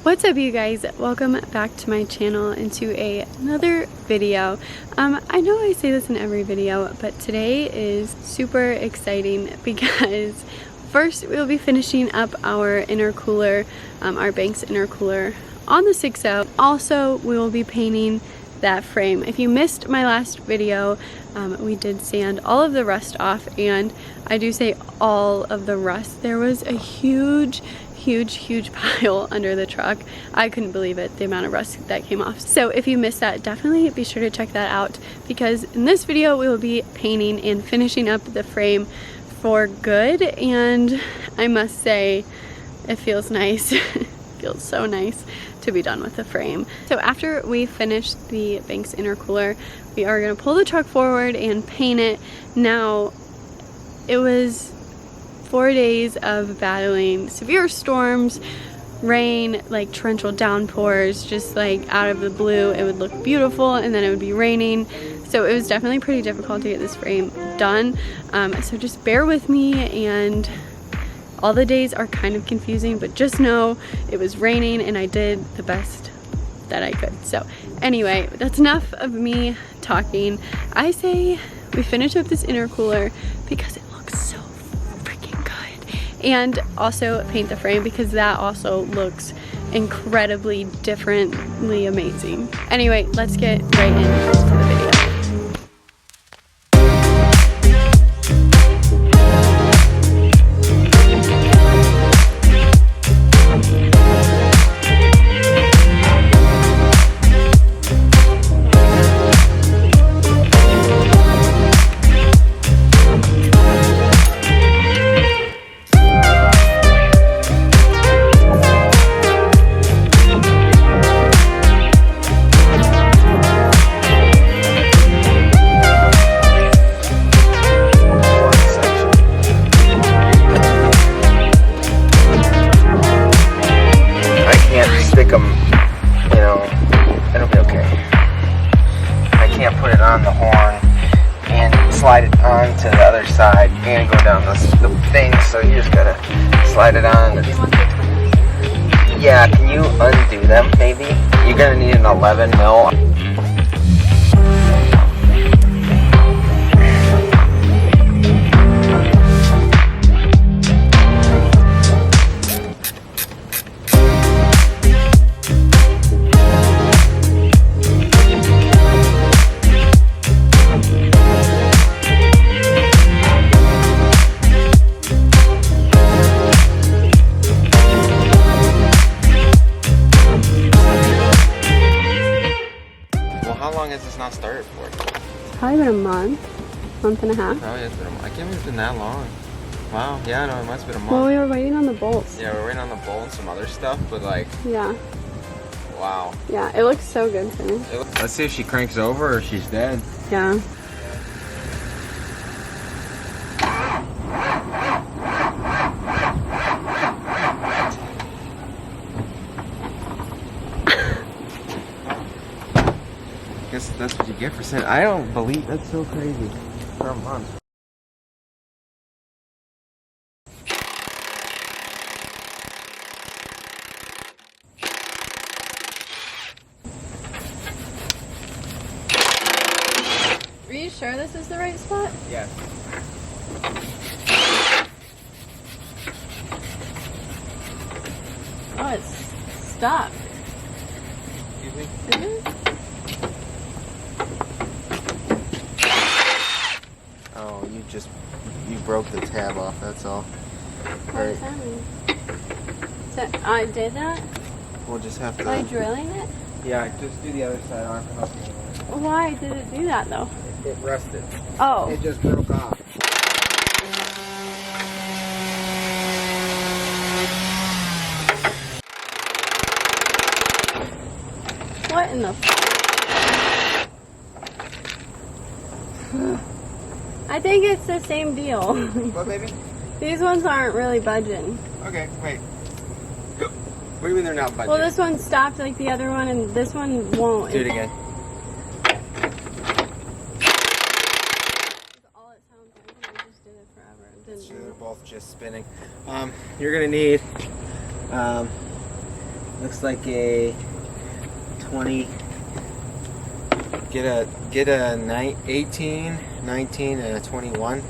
What's up, you guys? Welcome back to my channel and to another video. I know I say this in every video, but today is super exciting because first we'll be finishing up our intercooler, our Banks intercooler on the 6.0. Also, we will be painting that frame. If you missed my last video, we did sand all of the rust off, and I do say all of the rust. There was a huge pile under the truck. I couldn't believe it, the amount of rust that came off. So if you missed that, definitely be sure to check that out, because in this video we will be painting and finishing up the frame for good, and I must say it feels nice. It feels so nice to be done with the frame. So after we finish the Banks intercooler, we are going to pull the truck forward and paint it. Now, it was 4 days of battling severe storms, rain, like torrential downpours, just like out of the blue. It would look beautiful and then it would be raining. So it was definitely pretty difficult to get this frame done. So just bear with me, and all the days are kind of confusing, but just know it was raining and I did the best that I could. So anyway, that's enough of me talking. I say we finish up this intercooler because it looks so freaking good, and also paint the frame because that also looks incredibly differently amazing. Anyway, let's get right into the video. Slide it on to the other side and go down the thing, so you just gotta slide it on. Yeah, can you undo them maybe? You're gonna need an 11 mil. How long has this not started for? It's probably been a month and a half. Oh yeah, it's been a month. I can't believe it's been that long. Wow, yeah, no, it must have been a month. Well, we were waiting on the bolts. Yeah, we're waiting on the bolt and some other stuff, but like... Yeah. Wow. Yeah, it looks so good to me. Let's see if she cranks over or she's dead. Yeah. I guess that's what you get for saying. I don't believe that's so crazy. For a month. Are you sure this is the right spot? Yes. Oh, it's stuck. Excuse me? Is it? Oh, you broke the tab off, that's all. What does that mean? So, I did that? We'll just have to... By drilling it? Yeah, just do the other side on. Why did it do that though? It rusted. Oh. It just broke off. What in the I think it's the same deal. What, baby? These ones aren't really budging. Okay, wait. What do you mean they're not budging? Well, this one stopped like the other one, and this one won't. Do it again. All it sounds like, I just did it forever. Sure, they're both just spinning. You're gonna need Looks like a 20. Get a 18, 19, and a 21.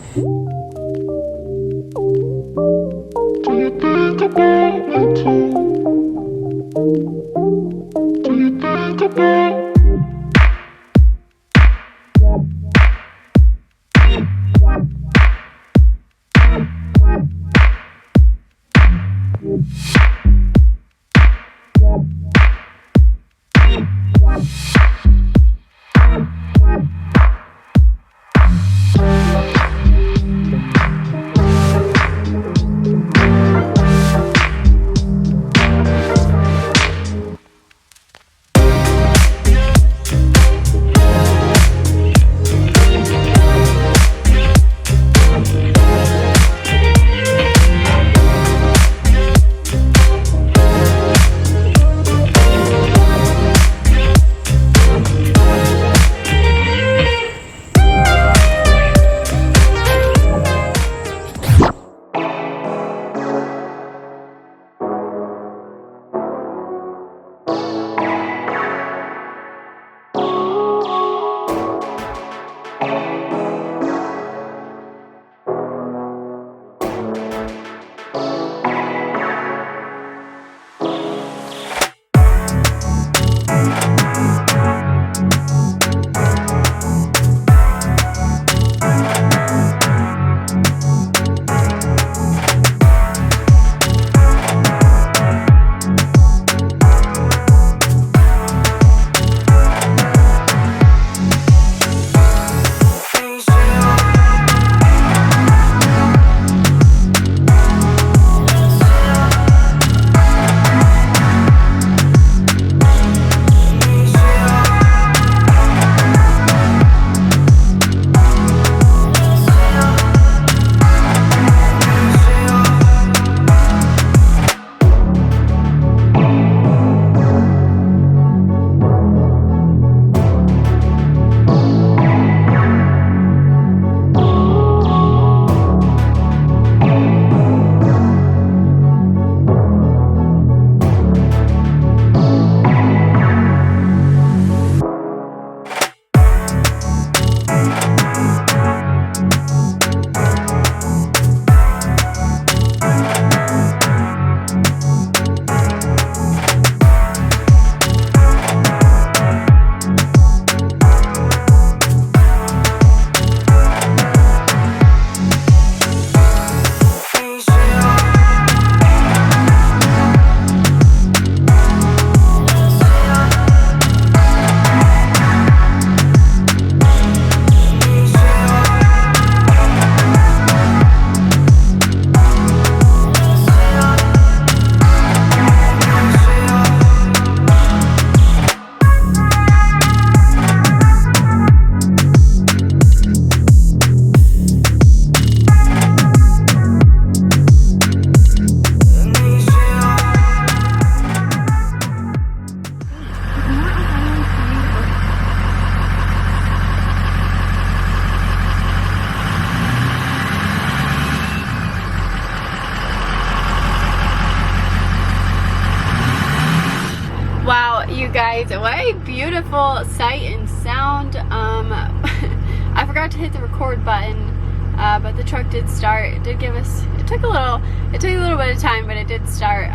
You guys, what a beautiful sight and sound. I forgot to hit the record button, but the truck did start. It did give us, it took a little bit of time, but it did start.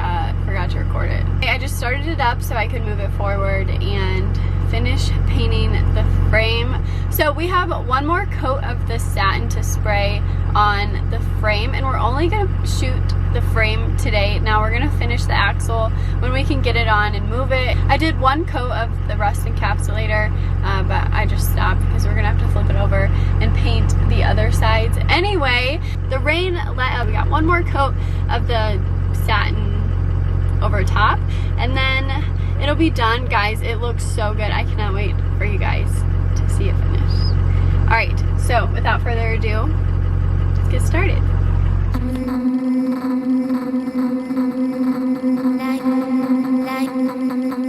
Forgot to record it. I just started it up so I could move it forward and finish painting the frame. So we have one more coat of the satin to spray on the frame, and we're only gonna shoot the frame today. Now we're gonna finish the axle when we can get it on and move it. I did one coat of the rust encapsulator, but I just stopped because we're gonna have to flip it over and paint the other sides. Anyway, the rain let up. We got one more coat of the satin over top, and then it'll be done, guys. It looks so good. I cannot wait for you guys to see it finished. All right, so without further ado, let's get started.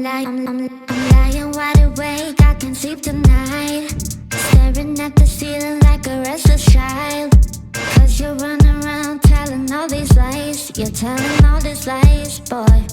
Lying wide awake, I can't sleep tonight. Staring at the ceiling like a restless child. Cause you're running around telling all these lies. You're telling all these lies, boy.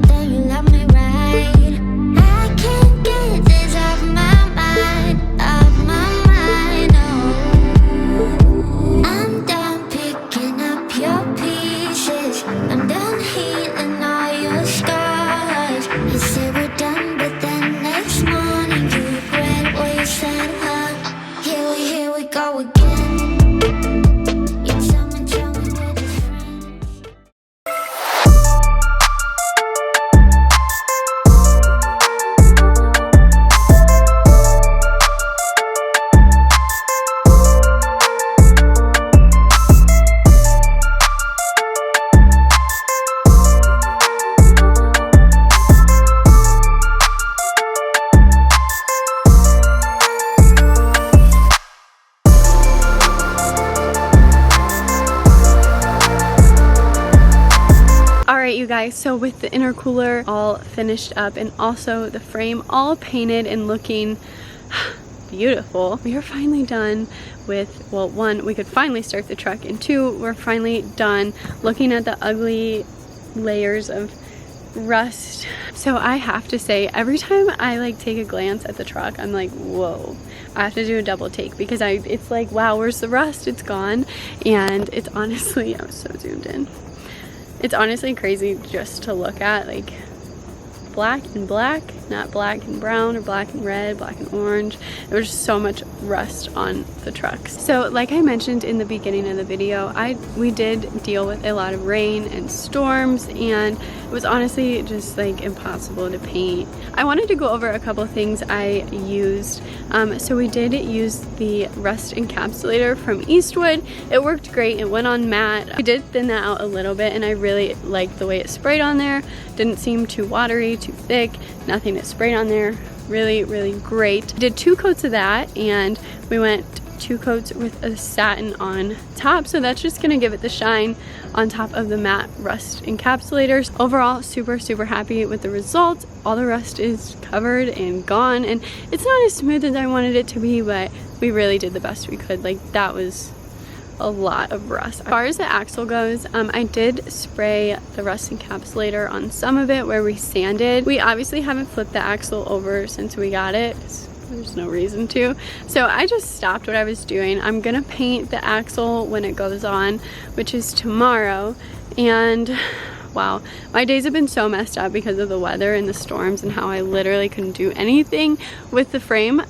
but then you love me right. I can't get this off my mind, oh. I'm done picking up your pieces, I'm done healing all your scars. You say we're done, but then next morning you regret what you said, huh? Here we go again. You tell me we're just friends. Alright you guys, so with the intercooler all finished up and also the frame all painted and looking beautiful, we are finally done with, well, one, we could finally start the truck, and two, we're finally done looking at the ugly layers of rust. So I have to say, every time I like take a glance at the truck, I'm like, whoa, I have to do a double take because it's like, wow, where's the rust? It's gone. And it's honestly, I was so zoomed in. It's honestly crazy just to look at, like, black and black, not black and brown or black and red, black and orange. There was just so much rust on the trucks. So like I mentioned in the beginning of the video, we did deal with a lot of rain and storms, and it was honestly just like impossible to paint. I wanted to go over a couple things I used. So we did use the rust encapsulator from Eastwood. It worked great. It went on matte. I did thin that out a little bit, and I really liked the way it sprayed on there. Didn't seem too watery, too thick, nothing that sprayed on there. Really, really great. Did 2 coats of that, and we went 2 coats with a satin on top, so that's just gonna give it the shine on top of the matte rust encapsulators. Overall, super happy with the results. All the rust is covered and gone, and it's not as smooth as I wanted it to be, but we really did the best we could. Like, that was a lot of rust. As far as the axle goes, I did spray the rust encapsulator on some of it where we sanded. We obviously haven't flipped the axle over since we got it. There's no reason to. So I just stopped what I was doing. I'm gonna paint the axle when it goes on, which is tomorrow. And wow, my days have been so messed up because of the weather and the storms and how I literally couldn't do anything with the frame.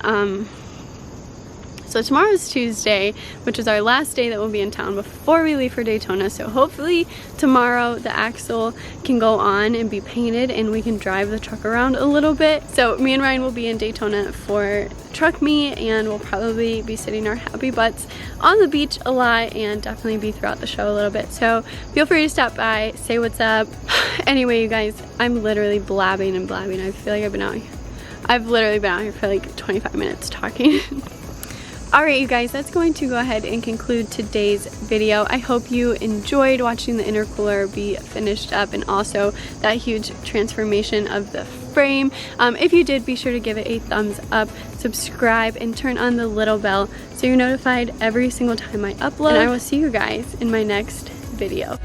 So tomorrow's Tuesday, which is our last day that we'll be in town before we leave for Daytona. So hopefully tomorrow the axle can go on and be painted and we can drive the truck around a little bit. So me and Ryan will be in Daytona for truck meet, and we'll probably be sitting our happy butts on the beach a lot and definitely be throughout the show a little bit. So feel free to stop by, say what's up. Anyway, you guys, I'm literally blabbing and blabbing. I feel like I've literally been out here for like 25 minutes talking. Alright you guys, that's going to go ahead and conclude today's video. I hope you enjoyed watching the intercooler be finished up and also that huge transformation of the frame. If you did, be sure to give it a thumbs up, subscribe, and turn on the little bell so you're notified every single time I upload. And I will see you guys in my next video.